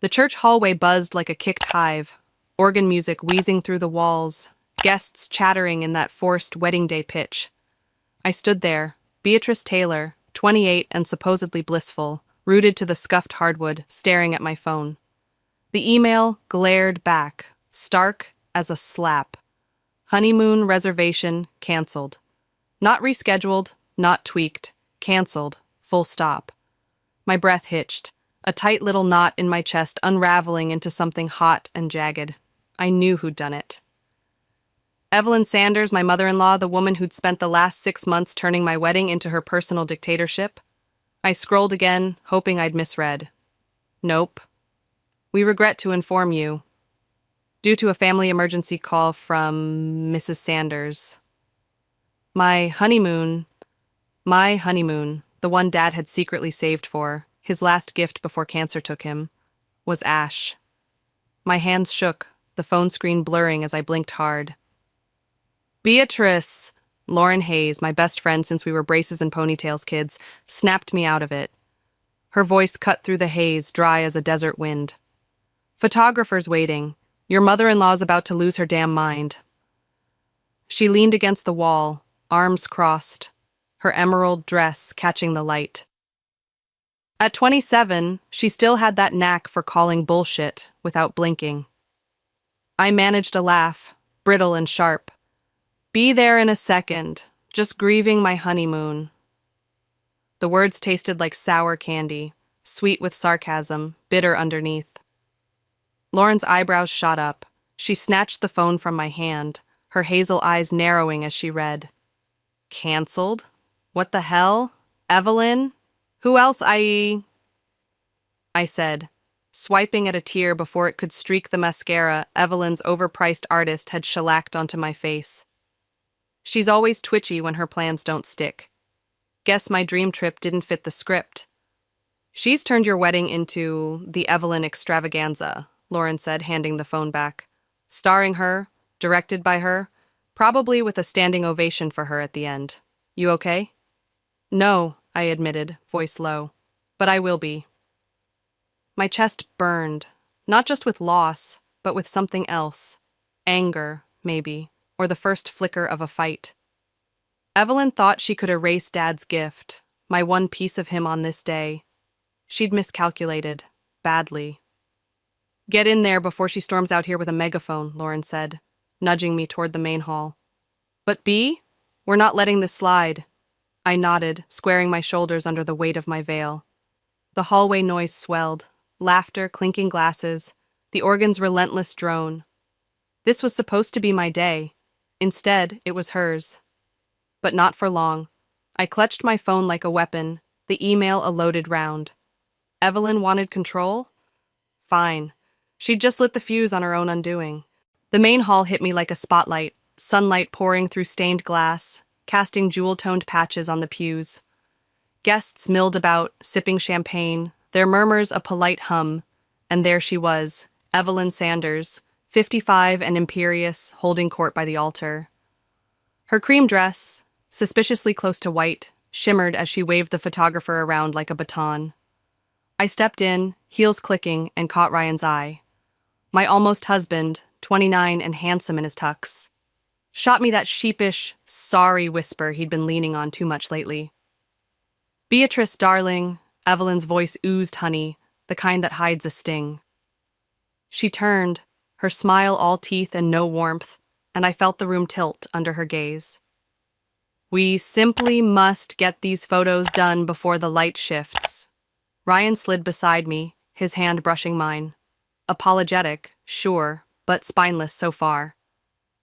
The church hallway buzzed like a kicked hive, organ music wheezing through the walls, guests chattering in that forced wedding day pitch. I stood there, Beatrice Taylor, 28 and supposedly blissful, rooted to the scuffed hardwood, staring at my phone. The email glared back, stark as a slap. Honeymoon reservation canceled. Not rescheduled, not tweaked, canceled, full stop. My breath hitched, a tight little knot in my chest unraveling into something hot and jagged. I knew who'd done it. Evelyn Sanders, my mother-in-law, the woman who'd spent the last 6 months turning my wedding into her personal dictatorship. I scrolled again, hoping I'd misread. Nope. We regret to inform you. Due to a family emergency call from Mrs. Sanders. My honeymoon, the one Dad had secretly saved for, his last gift before cancer took him, was ash. My hands shook, the phone screen blurring as I blinked hard. Beatrice! Lauren Hayes, my best friend since we were braces and ponytails kids, snapped me out of it. Her voice cut through the haze, dry as a desert wind. Photographer's waiting. Your mother-in-law's about to lose her damn mind. She leaned against the wall, arms crossed, her emerald dress catching the light. At 27, she still had that knack for calling bullshit without blinking. I managed a laugh, brittle and sharp. Be there in a second, just grieving my honeymoon. The words tasted like sour candy, sweet with sarcasm, bitter underneath. Lauren's eyebrows shot up. She snatched the phone from my hand, her hazel eyes narrowing as she read. Canceled? What the hell? Evelyn? Who else I said, swiping at a tear before it could streak the mascara Evelyn's overpriced artist had shellacked onto my face. She's always twitchy when her plans don't stick. Guess my dream trip didn't fit the script. She's turned your wedding into the Evelyn extravaganza, Lauren said, handing the phone back. Starring her, directed by her, probably with a standing ovation for her at the end. You okay? No, I admitted, voice low. But I will be. My chest burned, not just with loss, but with something else. Anger, maybe, or the first flicker of a fight. Evelyn thought she could erase Dad's gift, my one piece of him on this day. She'd miscalculated, badly. Get in there before she storms out here with a megaphone, Lauren said, nudging me toward the main hall. But Bea, we're not letting this slide. I nodded, squaring my shoulders under the weight of my veil. The hallway noise swelled, laughter, clinking glasses, the organ's relentless drone. This was supposed to be my day. Instead, it was hers. But not for long. I clutched my phone like a weapon, the email a loaded round. Evelyn wanted control? Fine. She'd just lit the fuse on her own undoing. The main hall hit me like a spotlight, sunlight pouring through stained glass, casting jewel-toned patches on the pews. Guests milled about, sipping champagne, their murmurs a polite hum, and there she was, Evelyn Sanders, 55 and imperious, holding court by the altar. Her cream dress, suspiciously close to white, shimmered as she waved the photographer around like a baton. I stepped in, heels clicking, and caught Ryan's eye. My almost husband, 29 and handsome in his tux, shot me that sheepish, sorry whisper he'd been leaning on too much lately. Beatrice, darling, Evelyn's voice oozed honey, the kind that hides a sting. She turned, her smile all teeth and no warmth, and I felt the room tilt under her gaze. We simply must get these photos done before the light shifts. Ryan slid beside me, his hand brushing mine. Apologetic, sure, but spineless so far.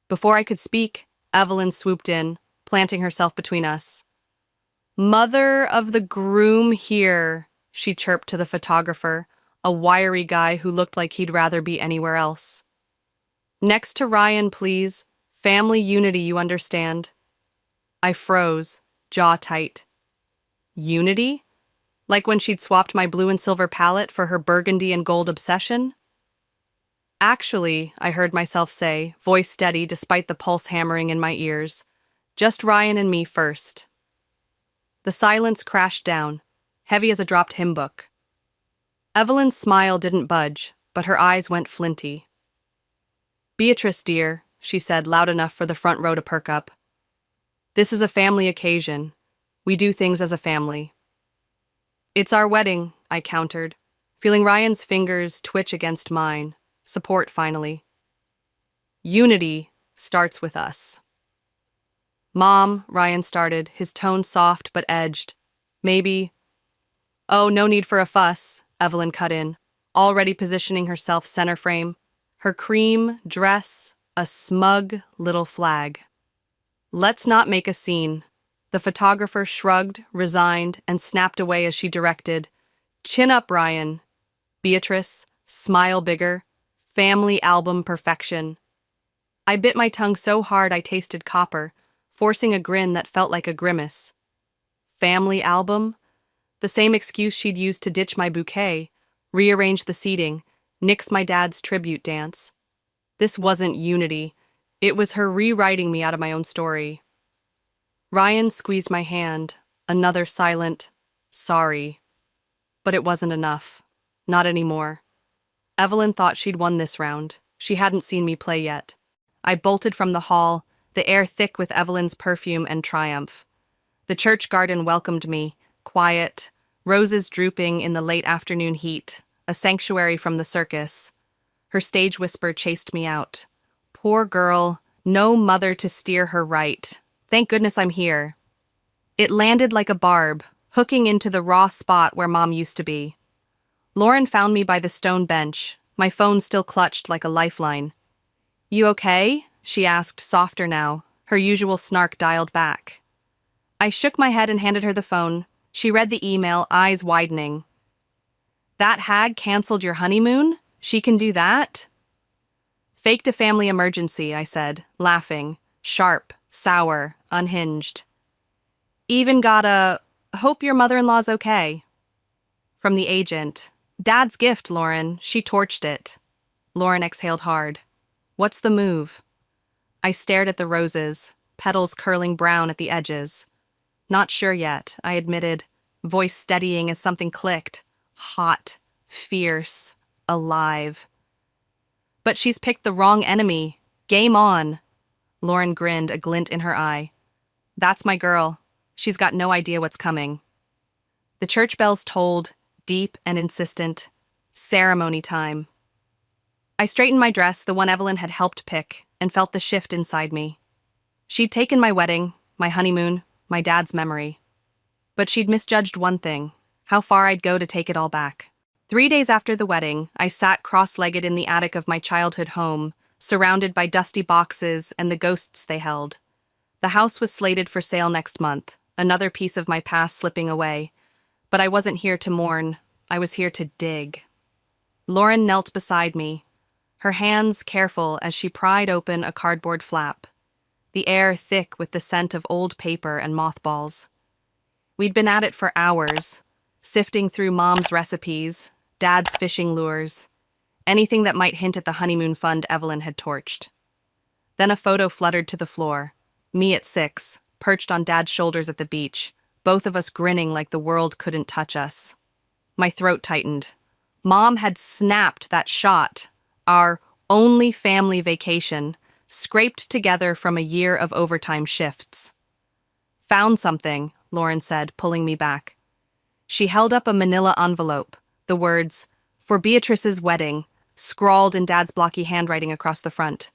Before I could speak, Evelyn swooped in, planting herself between us. Mother of the groom here, she chirped to the photographer, a wiry guy who looked like he'd rather be anywhere else. Next to Ryan, please. Family unity, you understand. I froze, jaw tight. Unity? Like when she'd swapped my blue and silver palette for her burgundy and gold obsession? Actually, I heard myself say, voice steady despite the pulse hammering in my ears, just Ryan and me first. The silence crashed down, heavy as a dropped hymn book. Evelyn's smile didn't budge, but her eyes went flinty. "Beatrice, dear," she said, loud enough for the front row to perk up. "This is a family occasion. We do things as a family." "It's our wedding," I countered, feeling Ryan's fingers twitch against mine. Support, finally. "Unity starts with us." "Mom," Ryan started, his tone soft but edged. "Maybe—" "Oh, no need for a fuss," Evelyn cut in, already positioning herself center frame, her cream dress a smug little flag. "Let's not make a scene." The photographer shrugged, resigned, and snapped away as she directed. "Chin up, Ryan. Beatrice, smile bigger. Family album perfection." I bit my tongue so hard I tasted copper, forcing a grin that felt like a grimace. Family album? The same excuse she'd used to ditch my bouquet, rearrange the seating, nix my dad's tribute dance. This wasn't unity. It was her rewriting me out of my own story. Ryan squeezed my hand, another silent, "Sorry." But it wasn't enough. Not anymore. Evelyn thought she'd won this round. She hadn't seen me play yet. I bolted from the hall, the air thick with Evelyn's perfume and triumph. The church garden welcomed me, quiet, roses drooping in the late afternoon heat, a sanctuary from the circus. Her stage whisper chased me out. "Poor girl, no mother to steer her right. Thank goodness I'm here." It landed like a barb, hooking into the raw spot where Mom used to be. Lauren found me by the stone bench, my phone still clutched like a lifeline. "You okay?" she asked, softer now, her usual snark dialed back. I shook my head and handed her the phone. She read the email, eyes widening. "That hag canceled your honeymoon? She can do that?" "Faked a family emergency," I said, laughing, sharp, sour, unhinged. "Even got a, 'Hope your mother-in-law's okay.'" From the agent. "Dad's gift, Lauren. She torched it." Lauren exhaled hard. "What's the move?" I stared at the roses, petals curling brown at the edges. "Not sure yet," I admitted, voice steadying as something clicked. Hot, fierce, alive. "But she's picked the wrong enemy. Game on." Lauren grinned, a glint in her eye. "That's my girl. She's got no idea what's coming." The church bells tolled, deep and insistent. Ceremony time. I straightened my dress, the one Evelyn had helped pick, and felt the shift inside me. She'd taken my wedding, my honeymoon, my dad's memory. But she'd misjudged one thing: how far I'd go to take it all back. 3 days after the wedding, I sat cross-legged in the attic of my childhood home, surrounded by dusty boxes and the ghosts they held. The house was slated for sale next month, another piece of my past slipping away. But I wasn't here to mourn. I was here to dig. Lauren knelt beside me, her hands careful as she pried open a cardboard flap, the air thick with the scent of old paper and mothballs. We'd been at it for hours, sifting through Mom's recipes, Dad's fishing lures, anything that might hint at the honeymoon fund Evelyn had torched. Then a photo fluttered to the floor, me at 6, perched on Dad's shoulders at the beach, both of us grinning like the world couldn't touch us. My throat tightened. Mom had snapped that shot, our only family vacation, scraped together from a year of overtime shifts. "Found something," Lauren said, pulling me back. She held up a manila envelope, the words, "For Beatrice's wedding," scrawled in Dad's blocky handwriting across the front.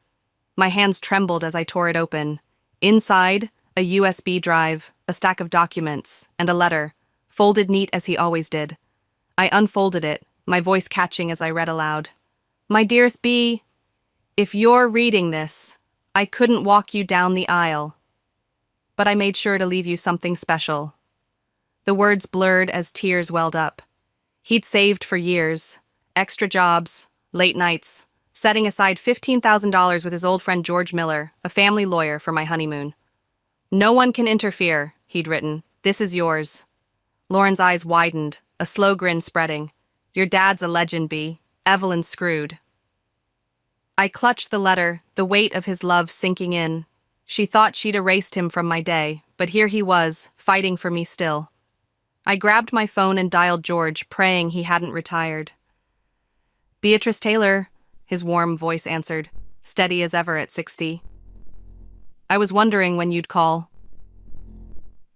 My hands trembled as I tore it open. Inside, a USB drive, a stack of documents, and a letter, folded neat as he always did. I unfolded it, my voice catching as I read aloud. "My dearest B, if you're reading this, I couldn't walk you down the aisle. But I made sure to leave you something special." The words blurred as tears welled up. He'd saved for years, extra jobs, late nights, setting aside $15,000 with his old friend George Miller, a family lawyer, for my honeymoon. "No one can interfere," he'd written. "This is yours." Lauren's eyes widened, a slow grin spreading. "Your dad's a legend, B. Evelyn's screwed." I clutched the letter, the weight of his love sinking in. She thought she'd erased him from my day, but here he was, fighting for me still. I grabbed my phone and dialed George, praying he hadn't retired. Beatrice Taylor, his warm voice answered, steady as ever at 60. I was wondering when you'd call.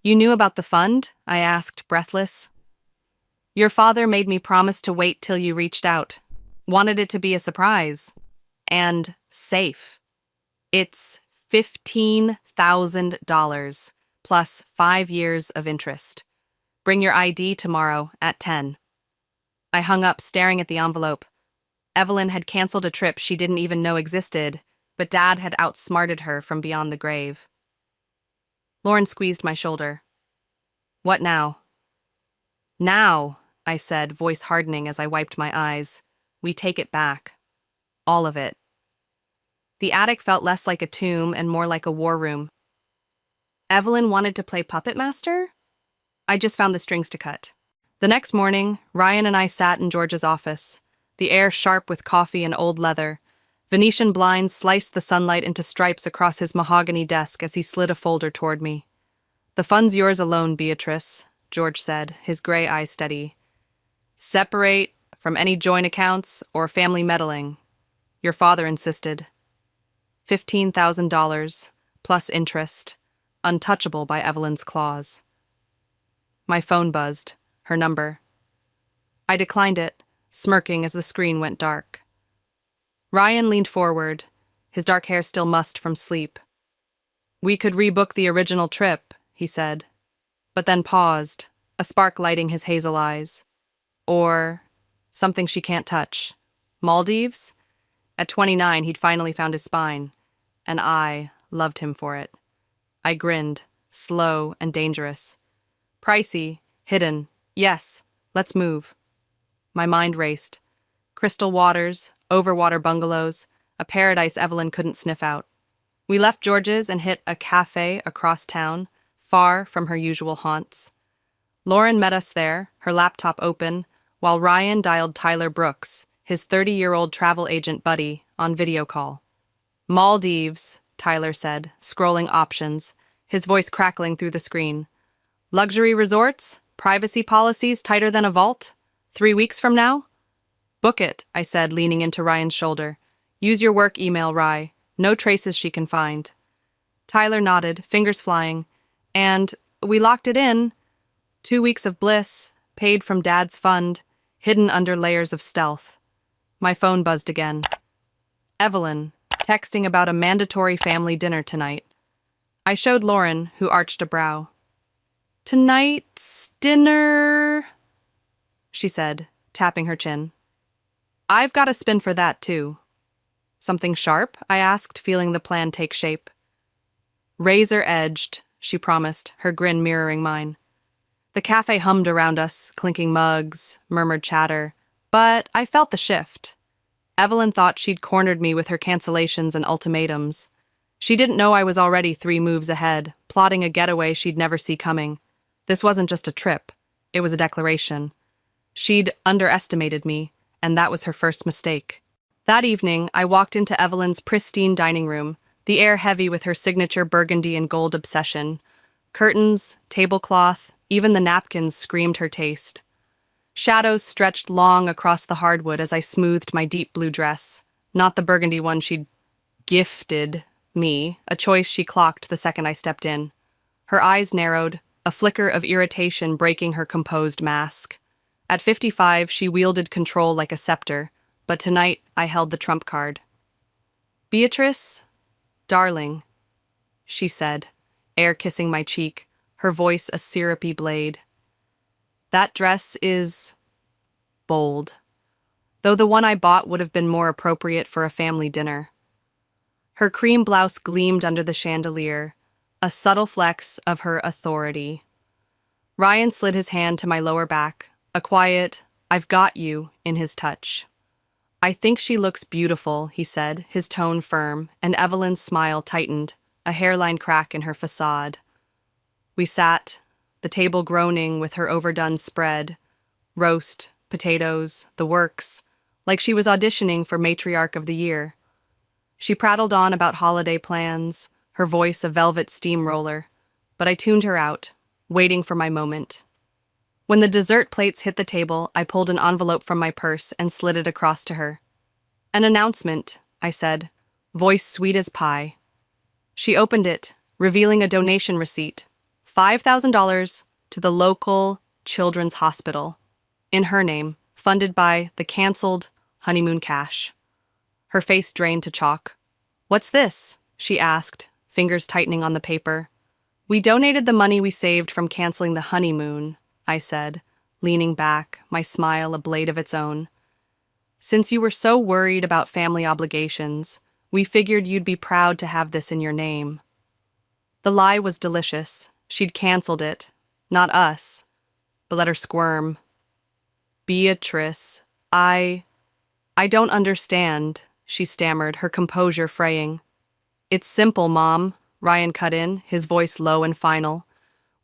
You knew about the fund? I asked, breathless. Your father made me promise to wait till you reached out. Wanted it to be a surprise. And safe. It's $15,000 plus 5 years of interest. Bring your ID tomorrow at 10. I hung up, staring at the envelope. Evelyn had canceled a trip she didn't even know existed, but Dad had outsmarted her from beyond the grave. Lauren squeezed my shoulder. What now? Now, I said, voice hardening as I wiped my eyes. We take it back. All of it. The attic felt less like a tomb and more like a war room. Evelyn wanted to play puppet master? I just found the strings to cut. The next morning, Ryan and I sat in George's office, the air sharp with coffee and old leather. Venetian blinds sliced the sunlight into stripes across his mahogany desk as he slid a folder toward me. The fund's yours alone, Beatrice, George said, his gray eyes steady. Separate from any joint accounts or family meddling. Your father insisted. $15,000, plus interest, untouchable by Evelyn's claws. My phone buzzed, her number. I declined it, smirking as the screen went dark. Ryan leaned forward, his dark hair still mussed from sleep. We could rebook the original trip, he said, but then paused, a spark lighting his hazel eyes. Or something she can't touch. Maldives? At 29, he'd finally found his spine, and I loved him for it. I grinned, slow and dangerous. Pricey, hidden, yes, let's move. My mind raced. Crystal waters, overwater bungalows, a paradise Evelyn couldn't sniff out. We left George's and hit a cafe across town, far from her usual haunts. Lauren met us there, her laptop open, while Ryan dialed Tyler Brooks, his 30-year-old travel agent buddy, on video call. Maldives, Tyler said, scrolling options, his voice crackling through the screen. Luxury resorts? Privacy policies tighter than a vault? 3 weeks from now? Book it, I said, leaning into Ryan's shoulder. Use your work email, Rye. No traces she can find. Tyler nodded, fingers flying. And we locked it in. 2 weeks of bliss, paid from Dad's fund, hidden under layers of stealth. My phone buzzed again. Evelyn, texting about a mandatory family dinner tonight. I showed Lauren, who arched a brow. Tonight's dinner, she said, tapping her chin. I've got a spin for that, too. Something sharp? I asked, feeling the plan take shape. Razor-edged, she promised, her grin mirroring mine. The cafe hummed around us, clinking mugs, murmured chatter, but I felt the shift. Evelyn thought she'd cornered me with her cancellations and ultimatums. She didn't know I was already 3 moves ahead, plotting a getaway she'd never see coming. This wasn't just a trip, it was a declaration. She'd underestimated me, and that was her first mistake. That evening, I walked into Evelyn's pristine dining room, the air heavy with her signature burgundy and gold obsession. Curtains, tablecloth, even the napkins screamed her taste. Shadows stretched long across the hardwood as I smoothed my deep blue dress, not the burgundy one she'd gifted me, a choice she clocked the second I stepped in. Her eyes narrowed, a flicker of irritation breaking her composed mask. At 55, she wielded control like a scepter, but tonight I held the trump card. Beatrice, darling, she said, air kissing my cheek, her voice a syrupy blade. That dress is bold, though the one I bought would have been more appropriate for a family dinner. Her cream blouse gleamed under the chandelier, a subtle flex of her authority. Ryan slid his hand to my lower back, a quiet, "I've got you," in his touch. I think she looks beautiful, he said, his tone firm, and Evelyn's smile tightened, a hairline crack in her facade. We sat, the table groaning with her overdone spread, roast, potatoes, the works, like she was auditioning for Matriarch of the Year. She prattled on about holiday plans, her voice a velvet steamroller, but I tuned her out, waiting for my moment. When the dessert plates hit the table, I pulled an envelope from my purse and slid it across to her. An announcement, I said, voice sweet as pie. She opened it, revealing a donation receipt, $5,000 to the local children's hospital, in her name, funded by the canceled Honeymoon cash. Her face drained to chalk. "What's this?" she asked, fingers tightening on the paper. "We donated the money we saved from canceling the honeymoon," I said, leaning back, my smile a blade of its own. "Since you were so worried about family obligations, we figured you'd be proud to have this in your name." The lie was delicious. She'd canceled it. Not us. But let her squirm. "Beatrice, I don't understand," she stammered, her composure fraying. "It's simple, Mom," Ryan cut in, his voice low and final.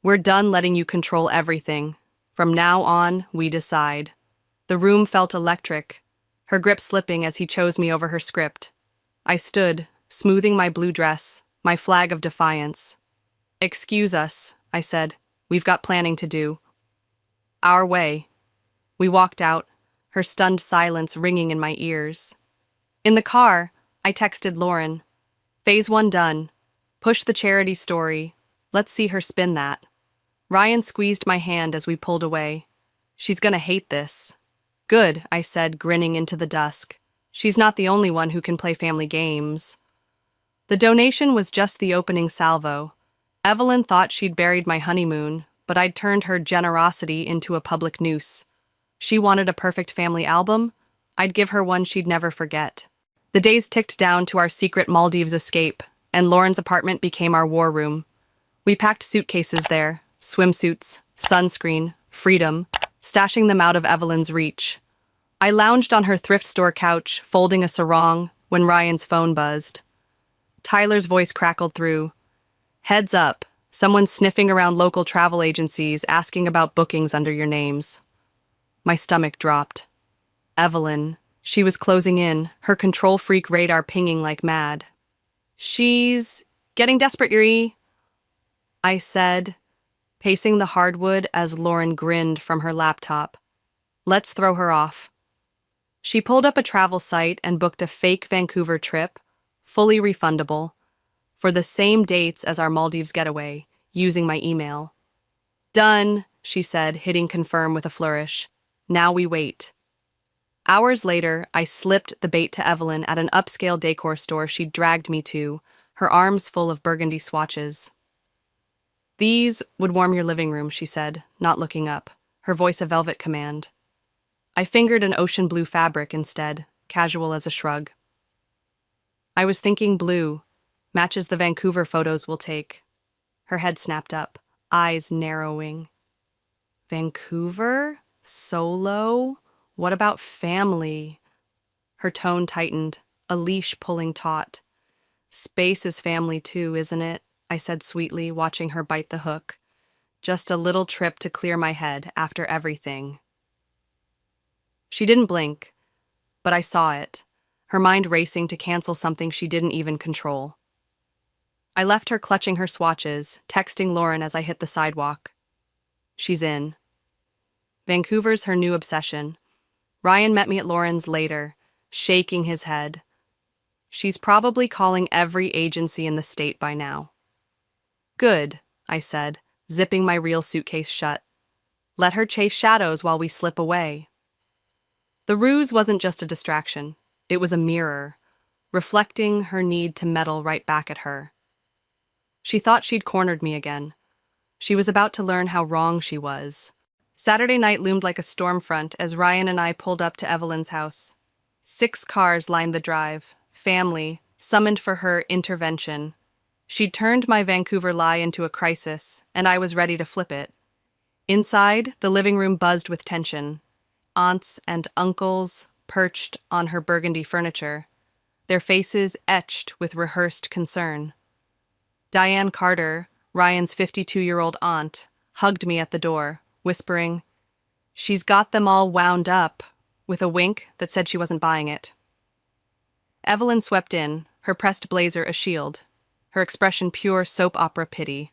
"We're done letting you control everything. From now on, we decide." The room felt electric, her grip slipping as he chose me over her script. I stood, smoothing my blue dress, my flag of defiance. "Excuse us," I said. "We've got planning to do." "Our way." We walked out, her stunned silence ringing in my ears. In the car, I texted Lauren. "Phase 1 done. Push the charity story. Let's see her spin that." Ryan squeezed my hand as we pulled away. "She's gonna hate this." "Good," I said, grinning into the dusk. "She's not the only one who can play family games." The donation was just the opening salvo. Evelyn thought she'd buried my honeymoon, but I'd turned her generosity into a public noose. She wanted a perfect family album. I'd give her one she'd never forget. The days ticked down to our secret Maldives escape, and Lauren's apartment became our war room. We packed suitcases there, swimsuits, sunscreen, freedom, stashing them out of Evelyn's reach. I lounged on her thrift store couch, folding a sarong, when Ryan's phone buzzed. Tyler's voice crackled through. "Heads up, someone's sniffing around local travel agencies asking about bookings under your names." My stomach dropped. Evelyn. She was closing in, her control freak radar pinging like mad. "She's getting desperate, Yuri," I said, pacing the hardwood as Lauren grinned from her laptop. "Let's throw her off." She pulled up a travel site and booked a fake Vancouver trip, fully refundable, for the same dates as our Maldives getaway, using my email. "Done," she said, hitting confirm with a flourish. "Now we wait." Hours later, I slipped the bait to Evelyn at an upscale decor store she'd dragged me to, her arms full of burgundy swatches. "These would warm your living room," she said, not looking up, her voice a velvet command. I fingered an ocean blue fabric instead, casual as a shrug. "I was thinking blue, matches the Vancouver photos we'll take." Her head snapped up, eyes narrowing. "Vancouver? Solo? What about family?" Her tone tightened, a leash pulling taut. "Space is family too, isn't it?" I said sweetly, watching her bite the hook. "Just a little trip to clear my head after everything." She didn't blink, but I saw it, her mind racing to cancel something she didn't even control. I left her clutching her swatches, texting Lauren as I hit the sidewalk. "She's in." Vancouver's her new obsession. Ryan met me at Lauren's later, shaking his head. "She's probably calling every agency in the state by now." "Good," I said, zipping my real suitcase shut. "Let her chase shadows while we slip away." The ruse wasn't just a distraction. It was a mirror, reflecting her need to meddle right back at her. She thought she'd cornered me again. She was about to learn how wrong she was. Saturday night loomed like a storm front as Ryan and I pulled up to Evelyn's house. 6 cars lined the drive, family, summoned for her intervention. She'd turned my Vancouver lie into a crisis, and I was ready to flip it. Inside, the living room buzzed with tension. Aunts and uncles perched on her burgundy furniture, their faces etched with rehearsed concern. Diane Carter, Ryan's 52-year-old aunt, hugged me at the door, whispering, "She's got them all wound up," with a wink that said she wasn't buying it. Evelyn swept in, her pressed blazer a shield, her expression pure soap opera pity.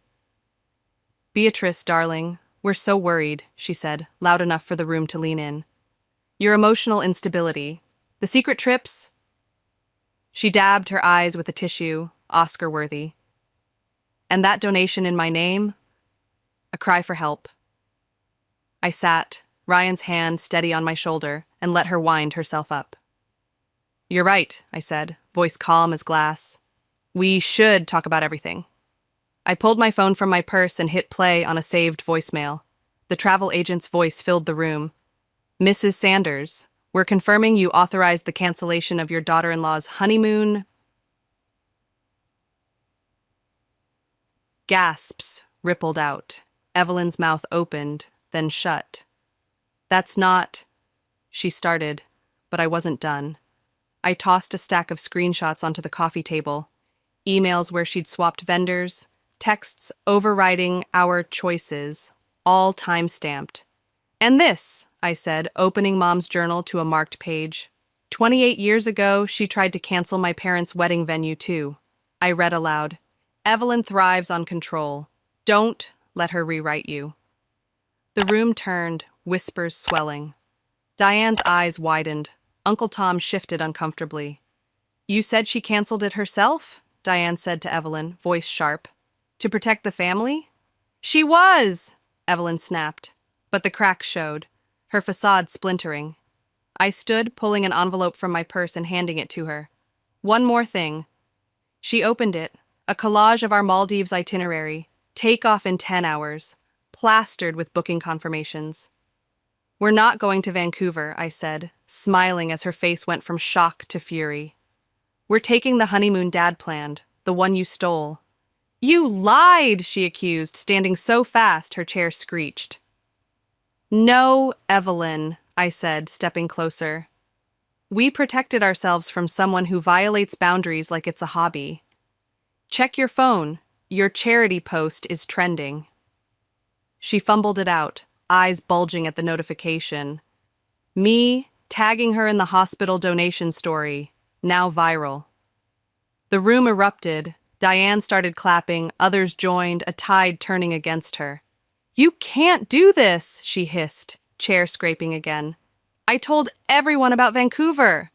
"Beatrice, darling, We're so worried, she said, loud enough for the room to lean in. Your emotional instability. The secret trips? She dabbed her eyes with a tissue, Oscar-worthy. And that donation in my name? A cry for help. I sat, Ryan's hand steady on my shoulder, and let her wind herself up. You're right, I said, voice calm as glass. We should talk about everything. I pulled my phone from my purse and hit play on a saved voicemail. The travel agent's voice filled the room. Mrs. Sanders, we're confirming you authorized the cancellation of your daughter-in-law's honeymoon. Gasps rippled out. Evelyn's mouth opened, then shut. That's not... She started, but I wasn't done. I tossed a stack of screenshots onto the coffee table. Emails where she'd swapped vendors, texts overriding our choices, all time-stamped. And this, I said, opening Mom's journal to a marked page. 28 years ago, she tried to cancel my parents' wedding venue, too. I read aloud. Evelyn thrives on control. Don't let her rewrite you. The room turned, whispers swelling. Diane's eyes widened. Uncle Tom shifted uncomfortably. You said she canceled it herself? Diane said to Evelyn, voice sharp. To protect the family? She was! Evelyn snapped. But the cracks showed, her facade splintering. I stood, pulling an envelope from my purse and handing it to her. One more thing. She opened it, a collage of our Maldives itinerary, takeoff in 10 hours, plastered with booking confirmations. We're not going to Vancouver, I said, smiling as her face went from shock to fury. We're taking the honeymoon Dad planned, the one you stole. You lied, she accused, standing so fast her chair screeched. No, Evelyn, I said, stepping closer. We protected ourselves from someone who violates boundaries like it's a hobby. Check your phone. Your charity post is trending. She fumbled it out, eyes bulging at the notification. Me, tagging her in the hospital donation story, now viral. The room erupted. Diane started clapping, others joined, a tide turning against her. You can't do this, she hissed, chair scraping again. I told everyone about Vancouver.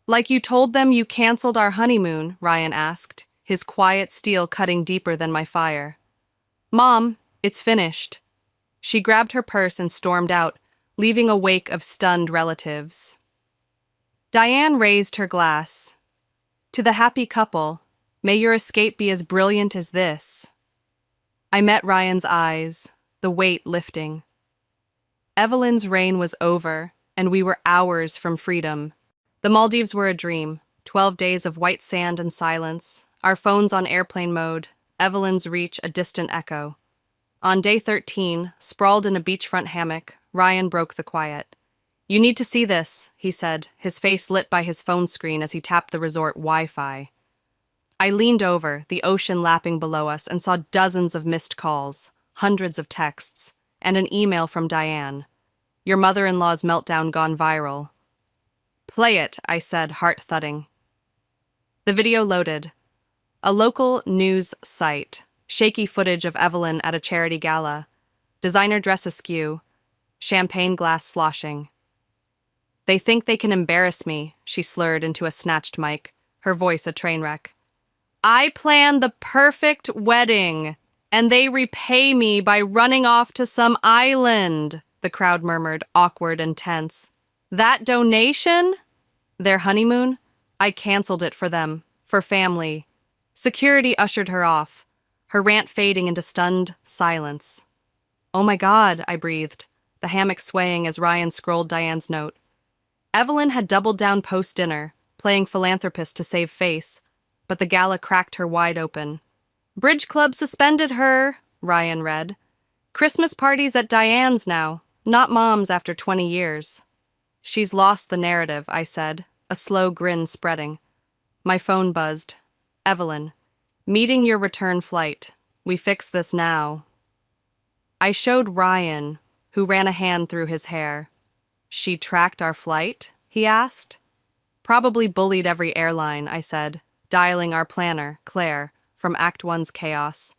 Like you told them you canceled our honeymoon, Ryan asked, his quiet steel cutting deeper than my fire. Mom, it's finished. She grabbed her purse and stormed out, leaving a wake of stunned relatives. Diane raised her glass. To the happy couple, may your escape be as brilliant as this. I met Ryan's eyes, the weight lifting. Evelyn's reign was over, and we were hours from freedom. The Maldives were a dream, 12 days of white sand and silence, our phones on airplane mode, Evelyn's reach a distant echo. On day 13, sprawled in a beachfront hammock, Ryan broke the quiet. You need to see this, he said, his face lit by his phone screen as he tapped the resort Wi-Fi. I leaned over, the ocean lapping below us, and saw dozens of missed calls, hundreds of texts, and an email from Diane. Your mother-in-law's meltdown gone viral. Play it, I said, heart thudding. The video loaded. A local news site, shaky footage of Evelyn at a charity gala, designer dress askew, champagne glass sloshing. They think they can embarrass me, she slurred into a snatched mic, her voice a train wreck. I planned the perfect wedding, and they repay me by running off to some island, the crowd murmured, awkward and tense. That donation? Their honeymoon? I canceled it for them, for family. Security ushered her off, her rant fading into stunned silence. Oh my God, I breathed, the hammock swaying as Ryan scrolled Diane's note. Evelyn had doubled down post-dinner, playing philanthropist to save face, but the gala cracked her wide open. Bridge Club suspended her, Ryan read. Christmas parties at Diane's now, not Mom's after 20 years. She's lost the narrative, I said, a slow grin spreading. My phone buzzed. Evelyn, meeting your return flight. We fix this now. I showed Ryan, who ran a hand through his hair. She tracked our flight? He asked. Probably bullied every airline, I said, dialing our planner, Claire, from Act One's chaos.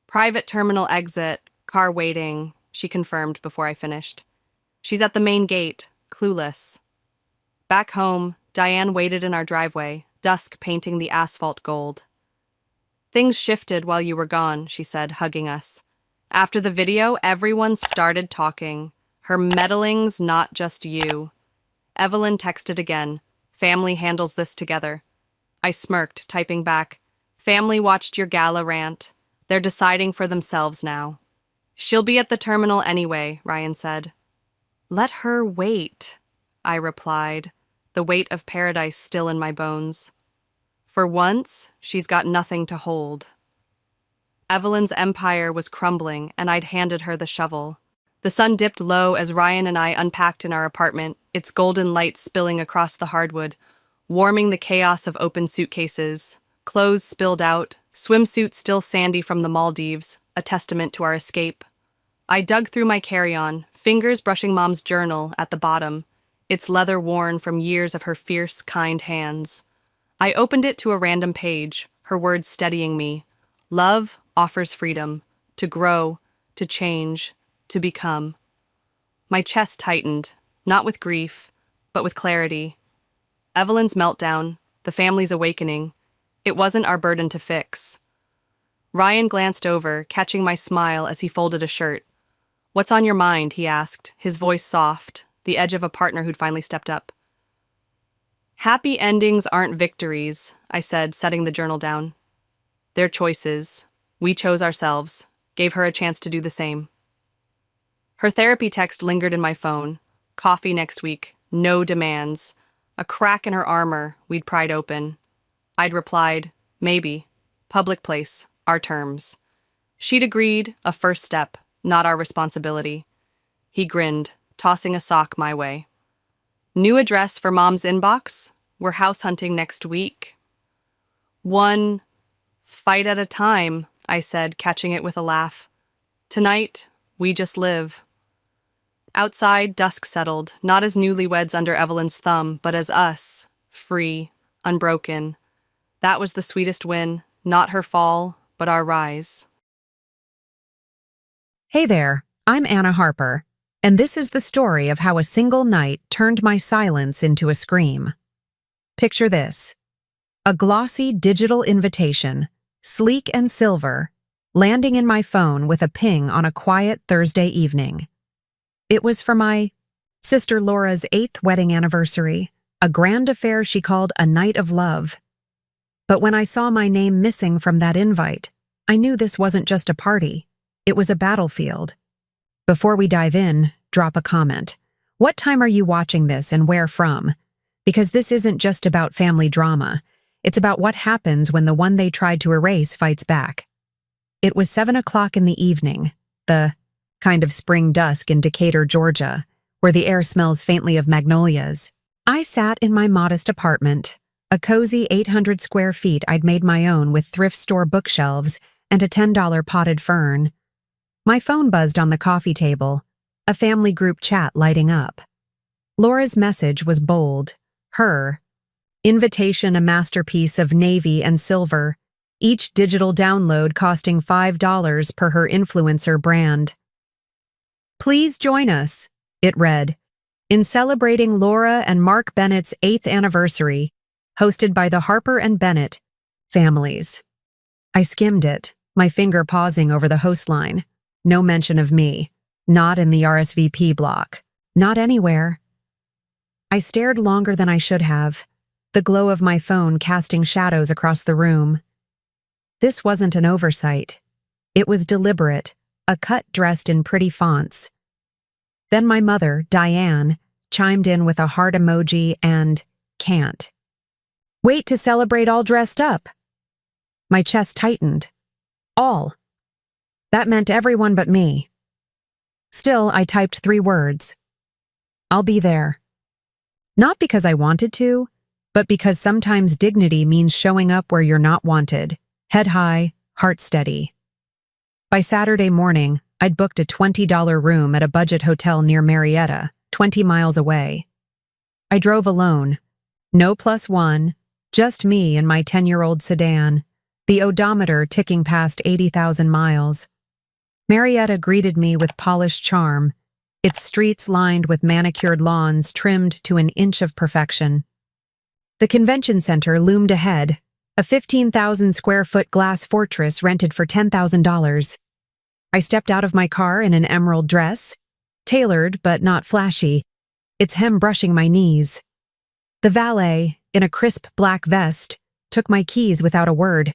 Private terminal exit, Car waiting, she confirmed before I finished. She's at the main gate, clueless. Back home, Diane waited in our driveway, dusk painting the asphalt gold. Things shifted while you were gone, she said, hugging us. After the video, everyone started talking. Her meddling's not just you. Evelyn texted again. Family handles this together. I smirked, typing back. Family watched your gala rant. They're deciding for themselves now. She'll be at the terminal anyway, Ryan said. Let her wait, I replied, the weight of paradise still in my bones. For once, she's got nothing to hold. Evelyn's empire was crumbling, and I'd handed her the shovel. The sun dipped low as Ryan and I unpacked in our apartment, its golden light spilling across the hardwood, warming the chaos of open suitcases. Clothes spilled out, swimsuits still sandy from the Maldives, a testament to our escape. I dug through my carry-on, fingers brushing Mom's journal at the bottom, its leather worn from years of her fierce, kind hands. I opened it to a random page, her words steadying me. Love offers freedom, to grow, to change, to become. My chest tightened, not with grief, but with clarity. Evelyn's meltdown, the family's awakening, it wasn't our burden to fix. Ryan glanced over, catching my smile as he folded a shirt. What's on your mind? He asked, his voice soft, the edge of a partner who'd finally stepped up. Happy endings aren't victories, I said, setting the journal down. They're choices. We chose ourselves, gave her a chance to do the same. Her therapy text lingered in my phone. Coffee next week, no demands. A crack in her armor we'd pried open. I'd replied, maybe. Public place, our terms. She'd agreed, a first step, not our responsibility. He grinned, tossing a sock my way. New address for Mom's inbox? We're house hunting next week. One fight at a time, I said, catching it with a laugh. Tonight, we just live. Outside, dusk settled, not as newlyweds under Evelyn's thumb, but as us, free, unbroken. That was the sweetest win, not her fall, but our rise. Hey there, I'm Anna Harper, and this is the story of how a single night turned my silence into a scream. Picture this: a glossy digital invitation, sleek and silver, landing in my phone with a ping on a quiet Thursday evening. It was for my sister Laura's 8th wedding anniversary, a grand affair she called a night of love. But when I saw my name missing from that invite, I knew this wasn't just a party. It was a battlefield. Before we dive in, drop a comment. What time are you watching this and where from? Because this isn't just about family drama. It's about what happens when the one they tried to erase fights back. It was 7 o'clock in the evening, the kind of spring dusk in Decatur, Georgia, where the air smells faintly of magnolias. I sat in my modest apartment, a cozy 800 square feet I'd made my own with thrift store bookshelves and a $10 potted fern. My phone buzzed on the coffee table, a family group chat lighting up. Laura's message was bold. Her invitation, a masterpiece of navy and silver, each digital download costing $5 per her influencer brand. Please join us, it read, in celebrating Laura and Mark Bennett's 8th anniversary, hosted by the Harper and Bennett families. I skimmed it, my finger pausing over the host line. No mention of me. Not in the RSVP block. Not anywhere. I stared longer than I should have, the glow of my phone casting shadows across the room. This wasn't an oversight. It was deliberate, a cut dressed in pretty fonts. Then my mother, Diane, chimed in with a heart emoji and can't. Wait to celebrate all dressed up. My chest tightened. All. That meant everyone but me. Still, I typed 3 words. I'll be there. Not because I wanted to, but because sometimes dignity means showing up where you're not wanted, head high, heart steady. By Saturday morning, I'd booked a $20 room at a budget hotel near Marietta, 20 miles away. I drove alone. No +1, just me and my 10-year-old sedan, the odometer ticking past 80,000 miles. Marietta greeted me with polished charm, its streets lined with manicured lawns trimmed to an inch of perfection. The convention center loomed ahead, a 15,000-square-foot glass fortress rented for $10,000. I stepped out of my car in an emerald dress, tailored but not flashy, its hem brushing my knees. The valet, in a crisp black vest, took my keys without a word.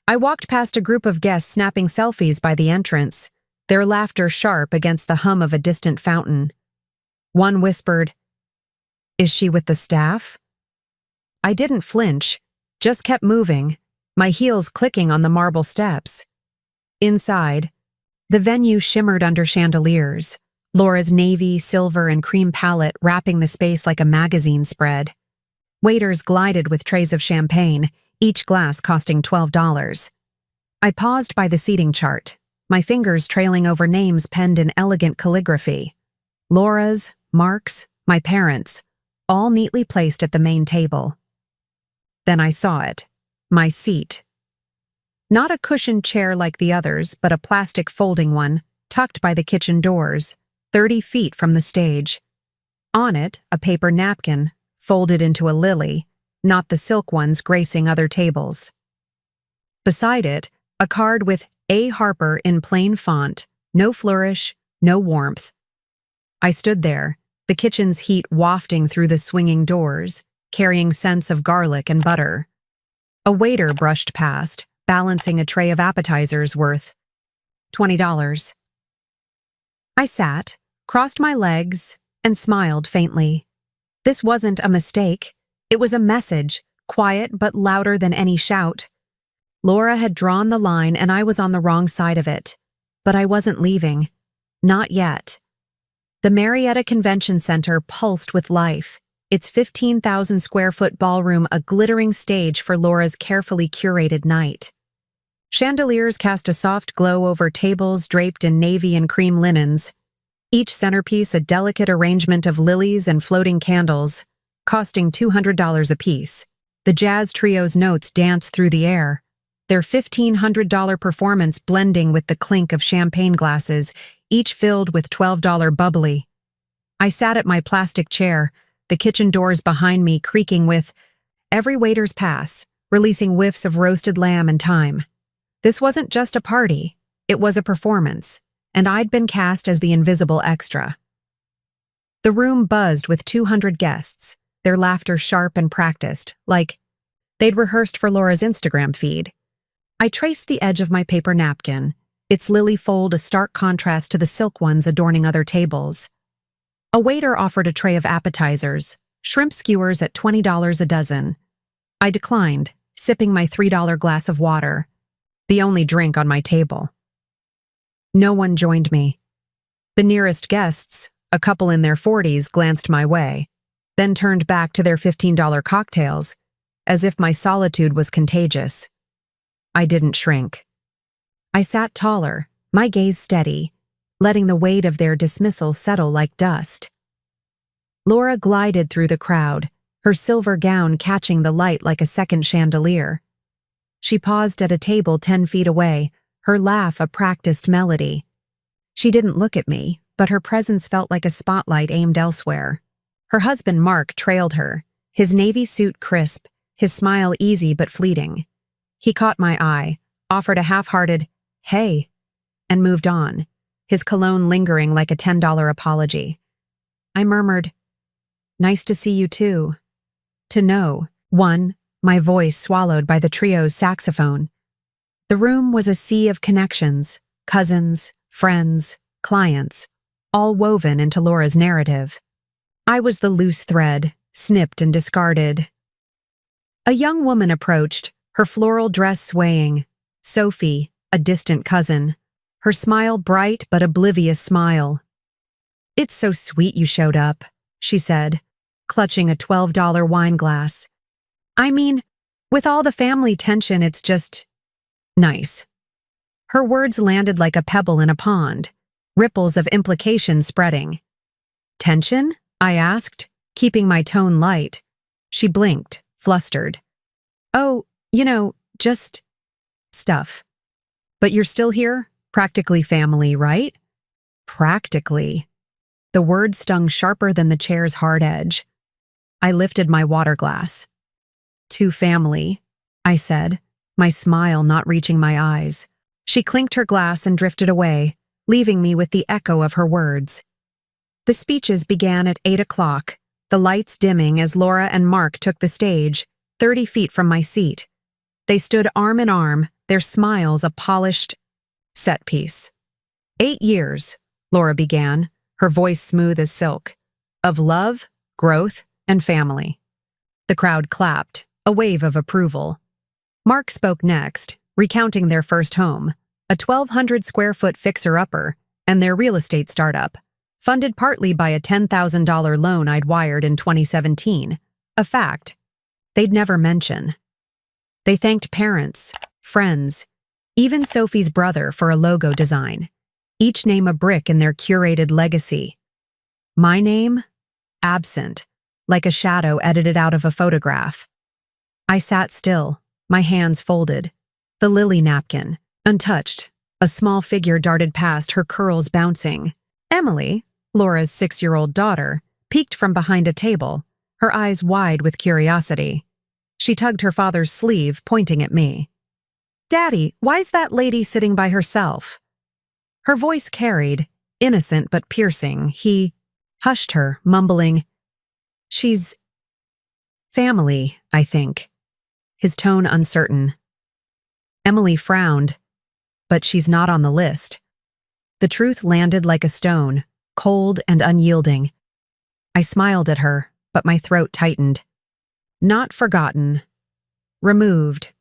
I walked past a group of guests snapping selfies by the entrance, their laughter sharp against the hum of a distant fountain. One whispered, "Is she with the staff?" I didn't flinch, just kept moving, my heels clicking on the marble steps. Inside, the venue shimmered under chandeliers, Laura's navy, silver, and cream palette wrapping the space like a magazine spread. Waiters glided with trays of champagne, each glass costing $12. I paused by the seating chart, my fingers trailing over names penned in elegant calligraphy. Laura's, Mark's, my parents', all neatly placed at the main table. Then I saw it, my seat. Not a cushioned chair like the others, but a plastic folding one, tucked by the kitchen doors, 30 feet from the stage. On it, a paper napkin, folded into a lily, not the silk ones gracing other tables. Beside it, a card with A. Harper in plain font, no flourish, no warmth. I stood there, the kitchen's heat wafting through the swinging doors, carrying scents of garlic and butter. A waiter brushed past, balancing a tray of appetizers worth $20. I sat, crossed my legs, and smiled faintly. This wasn't a mistake. It was a message, quiet but louder than any shout. Laura had drawn the line and I was on the wrong side of it. But I wasn't leaving. Not yet. The Marietta Convention Center pulsed with life, its 15,000-square-foot ballroom a glittering stage for Laura's carefully curated night. Chandeliers cast a soft glow over tables draped in navy and cream linens, each centerpiece a delicate arrangement of lilies and floating candles, costing $200 apiece. The jazz trio's notes danced through the air, their $1,500 performance blending with the clink of champagne glasses, each filled with $12 bubbly. I sat at my plastic chair, the kitchen doors behind me creaking with every waiter's pass, releasing whiffs of roasted lamb and thyme. This wasn't just a party, it was a performance, and I'd been cast as the invisible extra. The room buzzed with 200 guests, their laughter sharp and practiced, like they'd rehearsed for Laura's Instagram feed. I traced the edge of my paper napkin, its lily fold a stark contrast to the silk ones adorning other tables. A waiter offered a tray of appetizers, shrimp skewers at $20 a dozen. I declined, sipping my $3 glass of water, the only drink on my table. No one joined me. The nearest guests, a couple in their 40s, glanced my way, then turned back to their $15 cocktails, as if my solitude was contagious. I didn't shrink. I sat taller, my gaze steady, letting the weight of their dismissal settle like dust. Laura glided through the crowd, her silver gown catching the light like a second chandelier. She paused at a table 10 feet away, her laugh a practiced melody. She didn't look at me, but her presence felt like a spotlight aimed elsewhere. Her husband Mark trailed her, his navy suit crisp, his smile easy but fleeting. He caught my eye, offered a half-hearted, "Hey," and moved on, his cologne lingering like a $10 apology. I murmured, "Nice to see you too." To know, one, my voice swallowed by the trio's saxophone. The room was a sea of connections, cousins, friends, clients, all woven into Laura's narrative. I was the loose thread, snipped and discarded. A young woman approached, her floral dress swaying. Sophie, a distant cousin, her smile bright but oblivious smile. "It's so sweet you showed up," she said, clutching a $12 wine glass. "I mean, with all the family tension, it's just nice." Her words landed like a pebble in a pond, ripples of implication spreading. "Tension?" I asked, keeping my tone light. She blinked, flustered. "Oh, just stuff. But you're still here? Practically family, right? Practically. The word stung sharper than the chair's hard edge. I lifted my water glass. To family, I said, my smile not reaching my eyes. She clinked her glass and drifted away, leaving me with the echo of her words. The speeches began at 8 o'clock, the lights dimming as Laura and Mark took the stage, 30 feet from my seat. They stood arm in arm, their smiles a polished set piece. 8 years, Laura began, her voice smooth as silk, of love, growth, and family. The crowd clapped, a wave of approval. Mark spoke next, recounting their first home, a 1,200-square-foot fixer-upper, and their real estate startup, funded partly by a $10,000 loan I'd wired in 2017, a fact they'd never mention. They thanked parents, friends, even Sophie's brother for a logo design, each name a brick in their curated legacy. My name? Absent, like a shadow edited out of a photograph. I sat still, my hands folded, the lily napkin, untouched. A small figure darted past, her curls bouncing. Emily, Laura's 6-year-old daughter, peeked from behind a table, her eyes wide with curiosity. She tugged her father's sleeve, pointing at me. "Daddy, why's that lady sitting by herself?" Her voice carried, innocent but piercing. He hushed her, mumbling, "She's family, I think," his tone uncertain. Emily frowned, "But she's not on the list." The truth landed like a stone, cold and unyielding. I smiled at her, but my throat tightened. Not forgotten. Removed.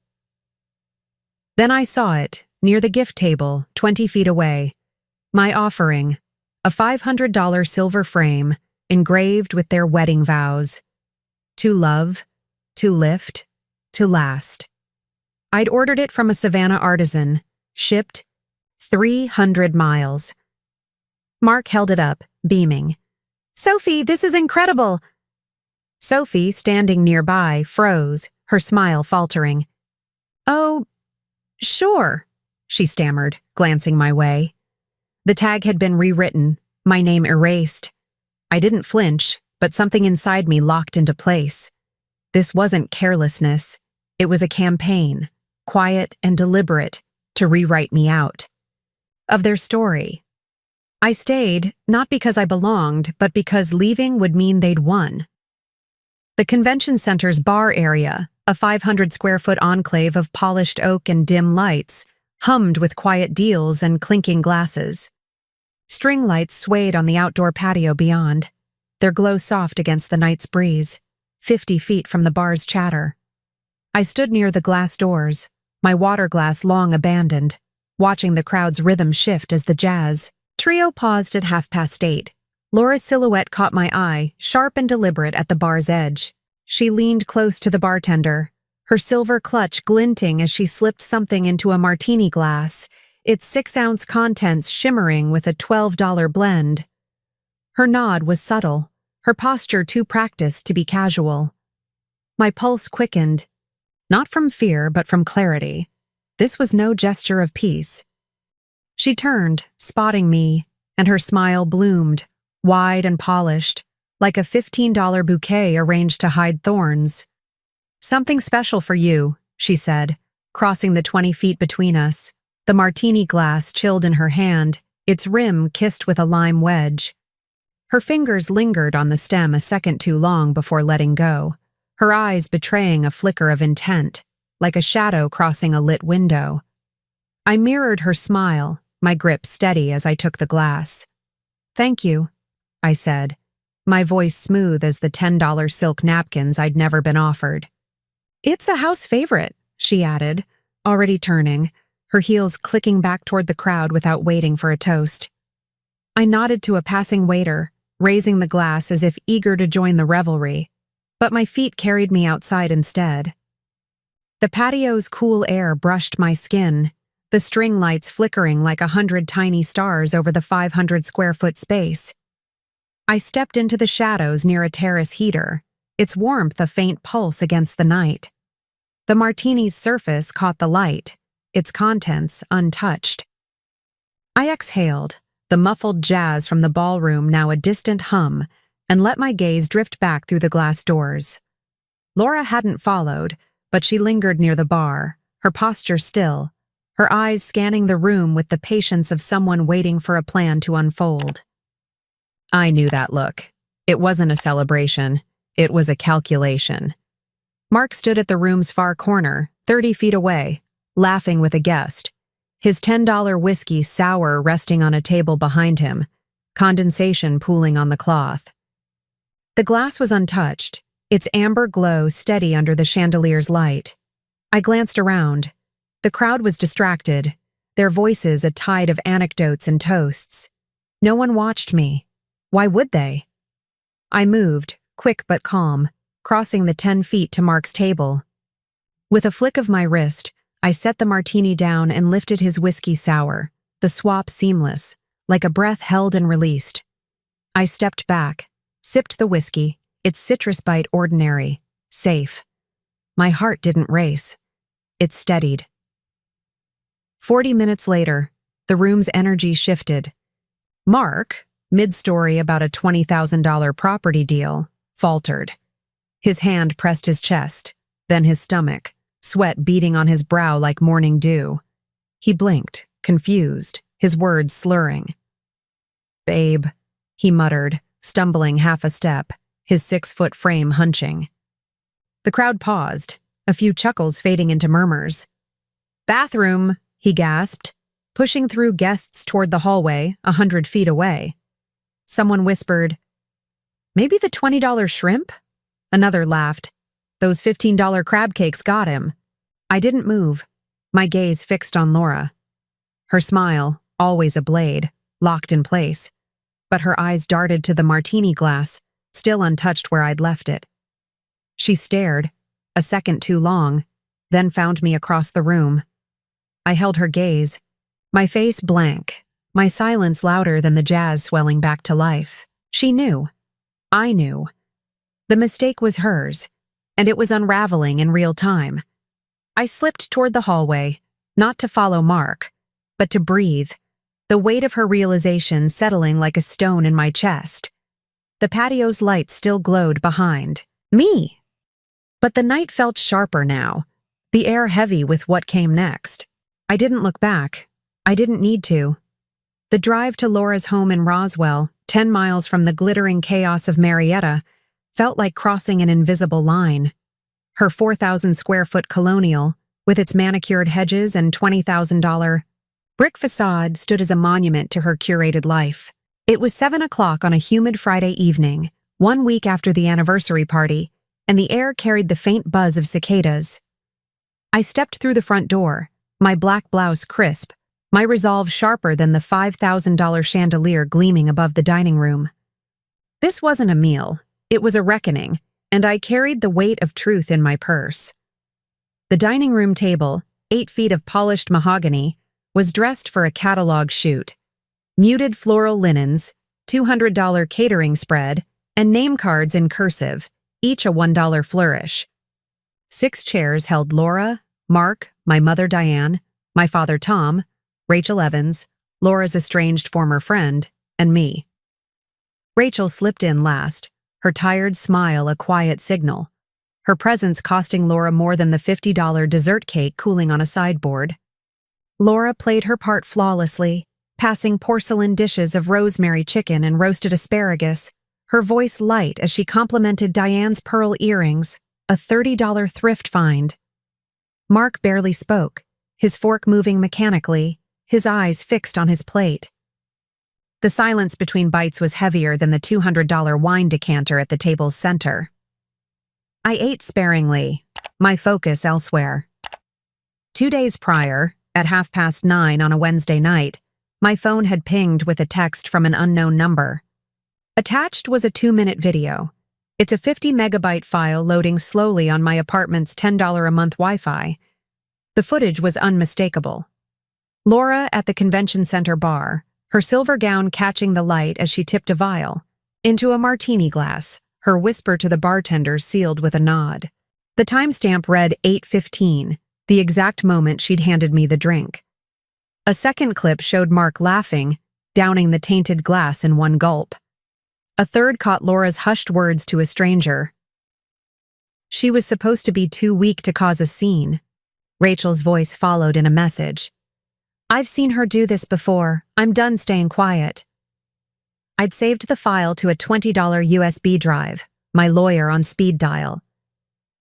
Then I saw it, near the gift table, 20 feet away. My offering, a $500 silver frame, engraved with their wedding vows. To love, to lift, to last. I'd ordered it from a Savannah artisan, shipped 300 miles. Mark held it up, beaming. "Sophie, this is incredible!" Sophie, standing nearby, froze, her smile faltering. "Oh, sure," she stammered, glancing my way. The tag had been rewritten, my name erased. I didn't flinch, but something inside me locked into place. This wasn't carelessness. It was a campaign, quiet and deliberate, to rewrite me out. Of their story. I stayed, not because I belonged, but because leaving would mean they'd won. The convention center's bar area, a 500-square-foot enclave of polished oak and dim lights, hummed with quiet deals and clinking glasses. String lights swayed on the outdoor patio beyond, their glow soft against the night's breeze, 50 feet from the bar's chatter. I stood near the glass doors, my water glass long abandoned, watching the crowd's rhythm shift as the jazz trio paused at 8:30. Laura's silhouette caught my eye, sharp and deliberate at the bar's edge. She leaned close to the bartender, her silver clutch glinting as she slipped something into a martini glass, its 6-ounce contents shimmering with a $12 blend. Her nod was subtle, her posture too practiced to be casual. My pulse quickened, not from fear but from clarity. This was no gesture of peace. She turned, spotting me, and her smile bloomed, wide and polished, like a $15 bouquet arranged to hide thorns. "Something special for you," she said, crossing the 20 feet between us, the martini glass chilled in her hand, its rim kissed with a lime wedge. Her fingers lingered on the stem a second too long before letting go, her eyes betraying a flicker of intent, like a shadow crossing a lit window. I mirrored her smile, my grip steady as I took the glass. "Thank you," I said, my voice smooth as the $10 silk napkins I'd never been offered. "It's a house favorite," she added, already turning, her heels clicking back toward the crowd without waiting for a toast. I nodded to a passing waiter, raising the glass as if eager to join the revelry, but my feet carried me outside instead. The patio's cool air brushed my skin, the string lights flickering like 100 tiny stars over the 500-square-foot space. I stepped into the shadows near a terrace heater, its warmth a faint pulse against the night. The martini's surface caught the light, its contents untouched. I exhaled, the muffled jazz from the ballroom now a distant hum, and let my gaze drift back through the glass doors. Laura hadn't followed, but she lingered near the bar, her posture still, her eyes scanning the room with the patience of someone waiting for a plan to unfold. I knew that look. It wasn't a celebration. It was a calculation. Mark stood at the room's far corner, 30 feet away, laughing with a guest, his $10 whiskey sour resting on a table behind him, condensation pooling on the cloth. The glass was untouched, its amber glow steady under the chandelier's light. I glanced around. The crowd was distracted, their voices a tide of anecdotes and toasts. No one watched me. Why would they? I moved, quick but calm, crossing the 10 feet to Mark's table. With a flick of my wrist, I set the martini down and lifted his whiskey sour, the swap seamless, like a breath held and released. I stepped back, sipped the whiskey, its citrus bite ordinary, safe. My heart didn't race. It steadied. 40 minutes later, the room's energy shifted. Mark, mid-story about a $20,000 property deal, faltered. His hand pressed his chest, then his stomach, sweat beading on his brow like morning dew. He blinked, confused, his words slurring. "Babe," he muttered, stumbling half a step, his 6-foot frame hunching. The crowd paused, a few chuckles fading into murmurs. "Bathroom," he gasped, pushing through guests toward the hallway, 100 feet away. Someone whispered, "Maybe the $20 shrimp?" Another laughed. "Those $15 crab cakes got him." I didn't move, my gaze fixed on Laura. Her smile, always a blade, locked in place, but her eyes darted to the martini glass, still untouched where I'd left it. She stared, a second too long, then found me across the room. I held her gaze, my face blank, my silence louder than the jazz swelling back to life. She knew. I knew. The mistake was hers, and it was unraveling in real time. I slipped toward the hallway, not to follow Mark, but to breathe, the weight of her realization settling like a stone in my chest. The patio's light still glowed behind. Me! But the night felt sharper now, the air heavy with what came next. I didn't look back. I didn't need to. The drive to Laura's home in Roswell, 10 miles from the glittering chaos of Marietta, felt like crossing an invisible line. Her 4,000-square-foot colonial, with its manicured hedges and $20,000 brick facade, stood as a monument to her curated life. It was 7 o'clock on a humid Friday evening, 1 week after the anniversary party, and the air carried the faint buzz of cicadas. I stepped through the front door, my black blouse crisp, my resolve sharper than the $5,000 chandelier gleaming above the dining room. This wasn't a meal, it was a reckoning, and I carried the weight of truth in my purse. The dining room table, 8 feet of polished mahogany, was dressed for a catalog shoot. Muted floral linens, $200 catering spread, and name cards in cursive, each a $1 flourish. 6 chairs held Laura, Mark, my mother Diane, my father Tom, Rachel Evans, Laura's estranged former friend, and me. Rachel slipped in last, her tired smile a quiet signal, her presence costing Laura more than the $50 dessert cake cooling on a sideboard. Laura played her part flawlessly, passing porcelain dishes of rosemary chicken and roasted asparagus, her voice light as she complimented Diane's pearl earrings, a $30 thrift find. Mark barely spoke, his fork moving mechanically, his eyes fixed on his plate. The silence between bites was heavier than the $200 wine decanter at the table's center. I ate sparingly, my focus elsewhere. 2 days prior, at 9:30 on a Wednesday night, my phone had pinged with a text from an unknown number. Attached was a 2-minute video. It's a 50-megabyte file loading slowly on my apartment's $10 a month Wi-Fi. The footage was unmistakable. Laura at the convention center bar, her silver gown catching the light as she tipped a vial into a martini glass, her whisper to the bartender sealed with a nod. The timestamp read 8:15, the exact moment she'd handed me the drink. A second clip showed Mark laughing, downing the tainted glass in one gulp. A third caught Laura's hushed words to a stranger. She was supposed to be too weak to cause a scene. Rachel's voice followed in a message. I've seen her do this before. I'm done staying quiet. I'd saved the file to a $20 USB drive, my lawyer on speed dial.